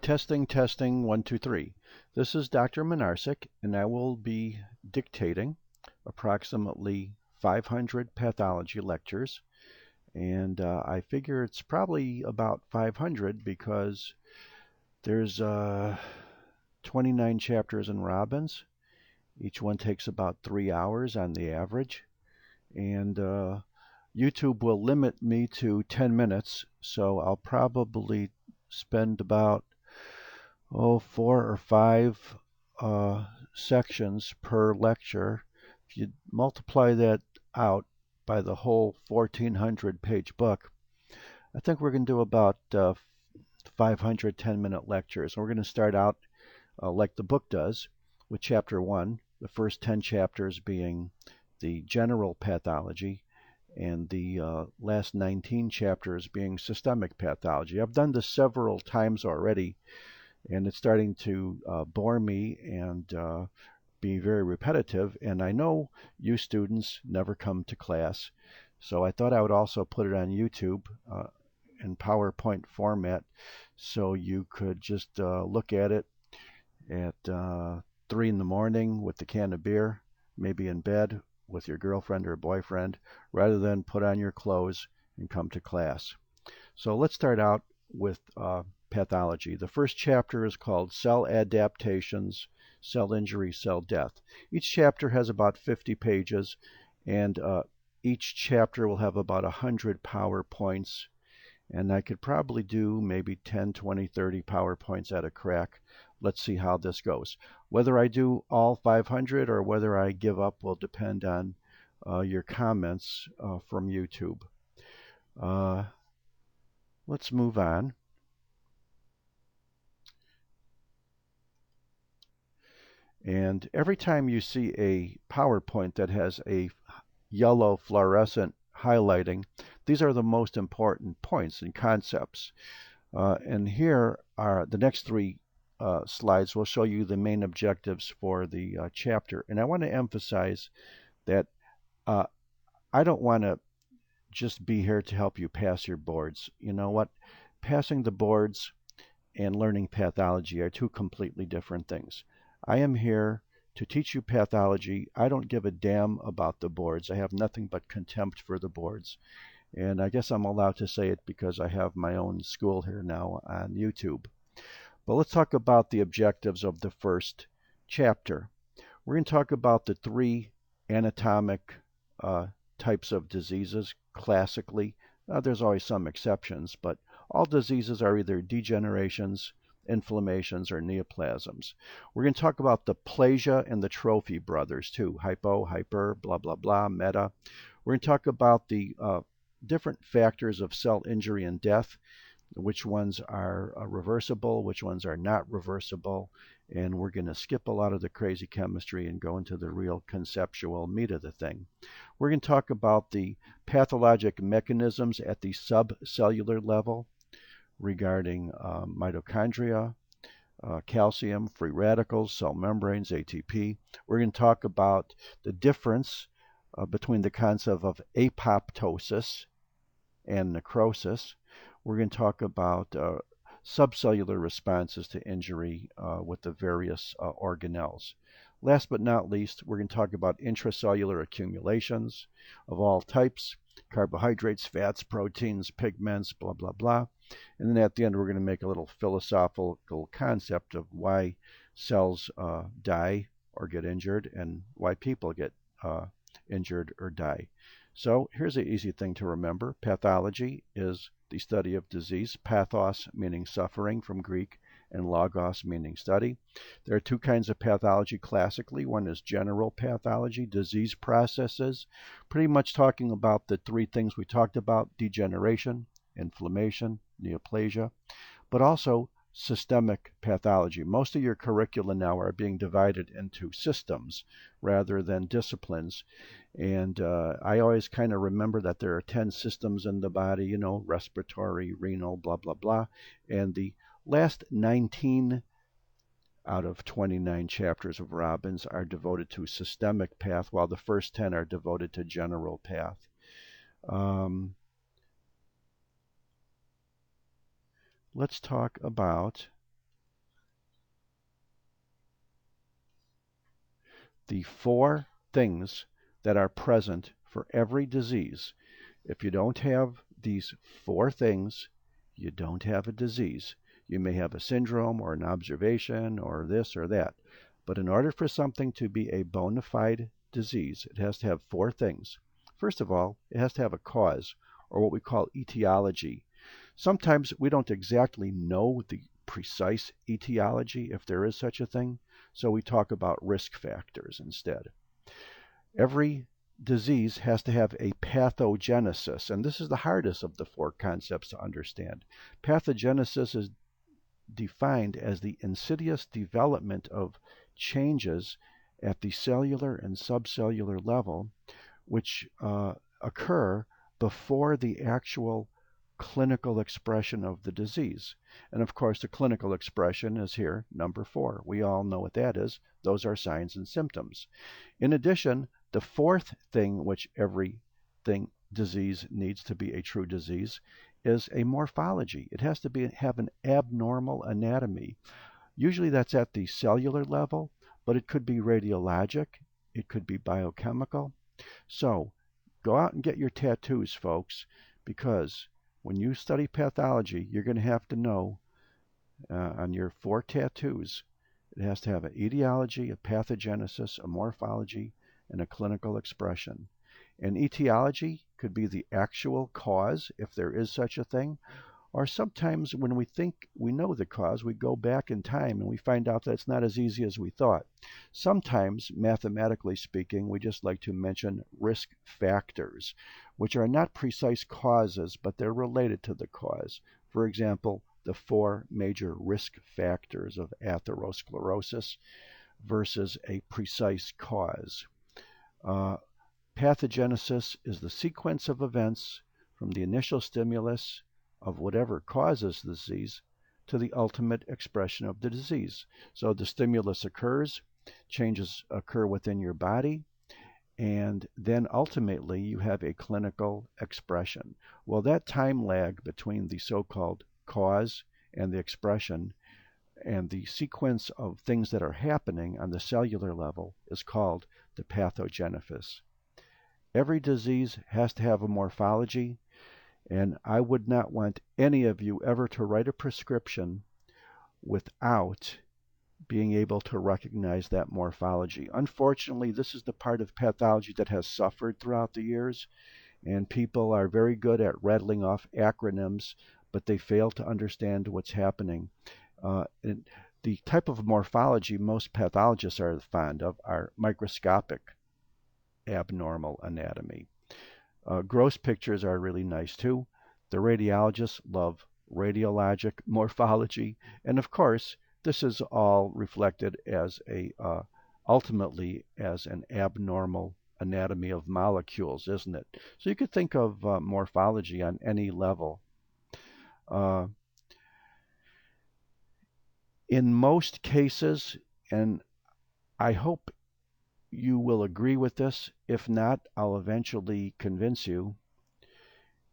Testing, testing, one, two, three. This is Dr. Minarsik, and I will be dictating approximately 500 pathology lectures. And I figure it's probably about 500 because there's 29 chapters in Robbins. Each one takes about 3 hours on the average. And YouTube will limit me to 10 minutes, so I'll probably spend about 4 or 5 sections per lecture. If you multiply that out by the whole 1,400 page book, I think we're going to do about 500 10-minute lectures. And we're going to start out like the book does with chapter 1, the first 10 chapters being the general pathology, and the last 19 chapters being systemic pathology. I've done this several times already, and it's starting to bore me and be very repetitive. And I know you students never come to class, so I thought I would also put it on YouTube in PowerPoint format so you could just look at it at 3 in the morning with the can of beer, maybe in bed with your girlfriend or boyfriend, rather than put on your clothes and come to class. So let's start out with pathology. The first chapter is called Cell Adaptations, Cell Injury, Cell Death. Each chapter has about 50 pages, and each chapter will have about 100 PowerPoints, and I could probably do maybe 10, 20, 30 PowerPoints at a crack. Let's see how this goes. Whether I do all 500 or whether I give up will depend on your comments from YouTube. Let's move on. And every time you see a PowerPoint that has a yellow fluorescent highlighting, these are the most important points and concepts. And here are the next 3 slides will show you the main objectives for the chapter. And I want to emphasize that I don't want to just be here to help you pass your boards. You know what? Passing the boards and learning pathology are 2 completely different things. I am here to teach you pathology. I don't give a damn about the boards. I have nothing but contempt for the boards. And I guess I'm allowed to say it because I have my own school here now on YouTube. But let's talk about the objectives of the first chapter. We're going to talk about the 3 anatomic types of diseases classically. There's always some exceptions, but all diseases are either degenerations, inflammations, or neoplasms. We're going to talk about the plasia and the trophy brothers too. Hypo, hyper, blah, blah, blah, meta. We're going to talk about the different factors of cell injury and death, which ones are reversible, which ones are not reversible, and we're going to skip a lot of the crazy chemistry and go into the real conceptual meat of the thing. We're going to talk about the pathologic mechanisms at the subcellular level regarding mitochondria, calcium, free radicals, cell membranes, ATP. We're going to talk about the difference between the concept of apoptosis and necrosis. We're going to talk about subcellular responses to injury with the various organelles. Last but not least, we're going to talk about intracellular accumulations of all types, carbohydrates, fats, proteins, pigments, blah, blah, blah. And then at the end, we're going to make a little philosophical concept of why cells die or get injured and why people get injured or die. So here's an easy thing to remember. Pathology is the study of disease. Pathos meaning suffering from Greek, and logos meaning study. There are 2 kinds of pathology classically. One is general pathology, disease processes, pretty much talking about the 3 things we talked about: degeneration, inflammation, neoplasia, but also systemic pathology. Most of your curricula now are being divided into systems rather than disciplines. And I always kind of remember that there are 10 systems in the body, you know, respiratory, renal, blah, blah, blah. And the last 19 out of 29 chapters of Robbins are devoted to systemic path, while the first 10 are devoted to general path. Let's talk about the four things that are present for every disease. If you don't have these four things, you don't have a disease. You may have a syndrome or an observation or this or that. But in order for something to be a bona fide disease, it has to have four things. First of all, it has to have a cause, or what we call etiology. Sometimes we don't exactly know the precise etiology, if there is such a thing, so we talk about risk factors instead. Every disease has to have a pathogenesis, and this is the hardest of the four concepts to understand. Pathogenesis is defined as the insidious development of changes at the cellular and subcellular level which occur before the actual clinical expression of the disease. And of course, the clinical expression is here, number 4. We all know what that is. Those are signs and symptoms. In addition, the fourth thing which every disease needs to be a true disease is a morphology. It has to have an abnormal anatomy. Usually that's at the cellular level, but it could be radiologic, it could be biochemical. So go out and get your tattoos, folks, because when you study pathology, you're going to have to know on your 4 tattoos, it has to have an etiology, a pathogenesis, a morphology, and a clinical expression. And etiology could be the actual cause, if there is such a thing, or sometimes when we think we know the cause, we go back in time and we find out that it's not as easy as we thought. Sometimes, mathematically speaking, we just like to mention risk factors, which are not precise causes, but they're related to the cause. For example, the 4 major risk factors of atherosclerosis versus a precise cause. Pathogenesis is the sequence of events from the initial stimulus of whatever causes the disease to the ultimate expression of the disease. So the stimulus occurs, changes occur within your body, and then ultimately you have a clinical expression. Well, that time lag between the so-called cause and the expression and the sequence of things that are happening on the cellular level is called the pathogenesis. Every disease has to have a morphology, and I would not want any of you ever to write a prescription without being able to recognize that morphology. Unfortunately, this is the part of pathology that has suffered throughout the years, and people are very good at rattling off acronyms, but they fail to understand what's happening. And the type of morphology most pathologists are fond of are microscopic abnormal anatomy. Gross pictures are really nice too. The radiologists love radiologic morphology, and of course, this is all reflected as ultimately as an abnormal anatomy of molecules, isn't it? So you could think of morphology on any level. In most cases, and I hope you will agree with this, if not, I'll eventually convince you,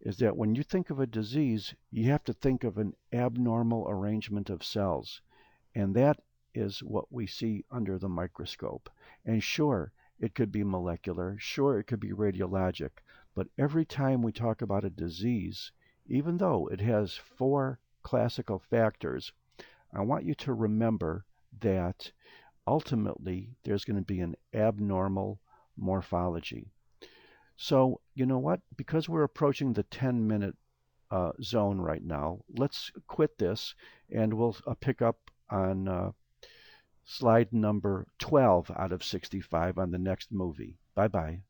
is that when you think of a disease, you have to think of an abnormal arrangement of cells. And that is what we see under the microscope. And sure, it could be molecular, sure, it could be radiologic, but every time we talk about a disease, even though it has 4 classical factors, I want you to remember that ultimately there's going to be an abnormal morphology. So, you know what? Because we're approaching the 10-minute zone right now, let's quit this and we'll pick up on slide number 12 out of 65 on the next movie. Bye-bye.